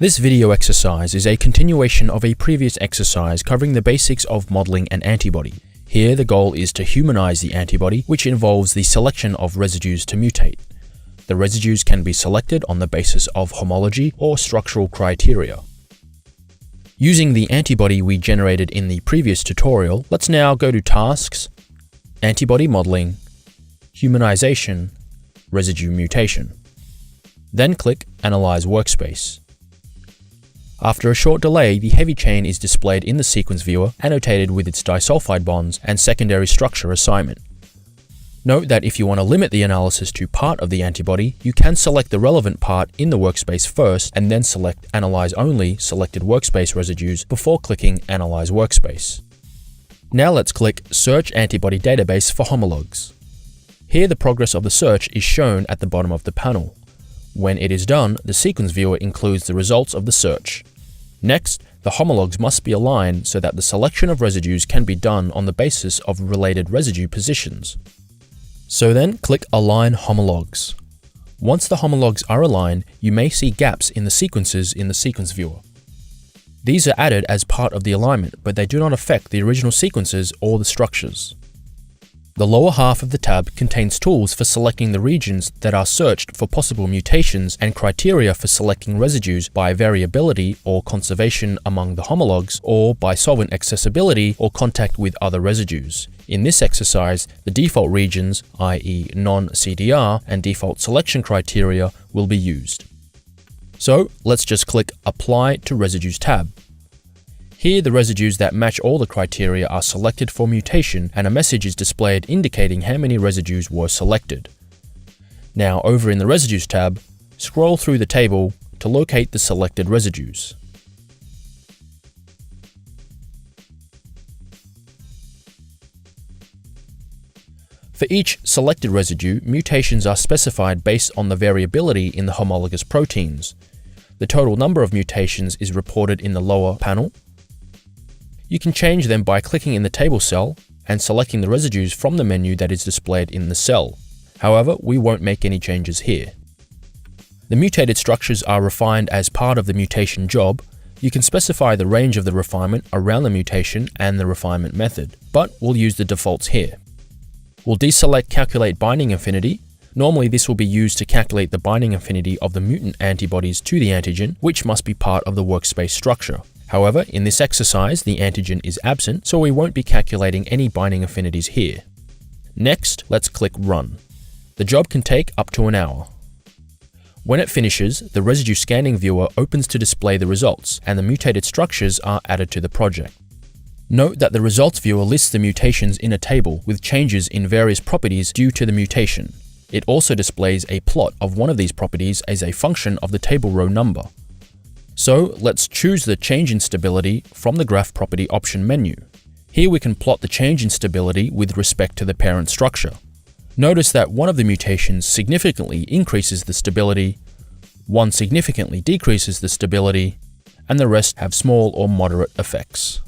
This video exercise is a continuation of a previous exercise covering the basics of modeling an antibody. Here the goal is to humanize the antibody, which involves the selection of residues to mutate. The residues can be selected on the basis of homology or structural criteria. Using the antibody we generated in the previous tutorial, let's now go to Tasks, Antibody Modeling, Humanization, Residue Mutation. Then click Analyze Workspace. After a short delay, the heavy chain is displayed in the sequence viewer, annotated with its disulfide bonds and secondary structure assignment. Note that if you want to limit the analysis to part of the antibody, you can select the relevant part in the workspace first and then select Analyze Only selected workspace residues before clicking Analyze Workspace. Now let's click Search Antibody Database for homologs. Here the progress of the search is shown at the bottom of the panel. When it is done, the sequence viewer includes the results of the search. Next, the homologs must be aligned so that the selection of residues can be done on the basis of related residue positions. So then click Align Homologs. Once the homologs are aligned, you may see gaps in the sequences in the sequence viewer. These are added as part of the alignment, but they do not affect the original sequences or the structures. The lower half of the tab contains tools for selecting the regions that are searched for possible mutations and criteria for selecting residues by variability or conservation among the homologs, or by solvent accessibility or contact with other residues. In this exercise, the default regions, i.e. non-CDR, and default selection criteria will be used. So let's just click Apply to Residues tab. Here the residues that match all the criteria are selected for mutation, and a message is displayed indicating how many residues were selected. Now over in the Residues tab, scroll through the table to locate the selected residues. For each selected residue, mutations are specified based on the variability in the homologous proteins. The total number of mutations is reported in the lower panel. You can change them by clicking in the table cell and selecting the residues from the menu that is displayed in the cell. However, we won't make any changes here. The mutated structures are refined as part of the mutation job. You can specify the range of the refinement around the mutation and the refinement method, but we'll use the defaults here. We'll deselect Calculate Binding Affinity. Normally this will be used to calculate the binding affinity of the mutant antibodies to the antigen, which must be part of the workspace structure. However, in this exercise, the antigen is absent, so we won't be calculating any binding affinities here. Next, let's click Run. The job can take up to an hour. When it finishes, the residue scanning viewer opens to display the results, and the mutated structures are added to the project. Note that the results viewer lists the mutations in a table with changes in various properties due to the mutation. It also displays a plot of one of these properties as a function of the table row number. So let's choose the change in stability from the graph property option menu. Here we can plot the change in stability with respect to the parent structure. Notice that one of the mutations significantly increases the stability, one significantly decreases the stability, and the rest have small or moderate effects.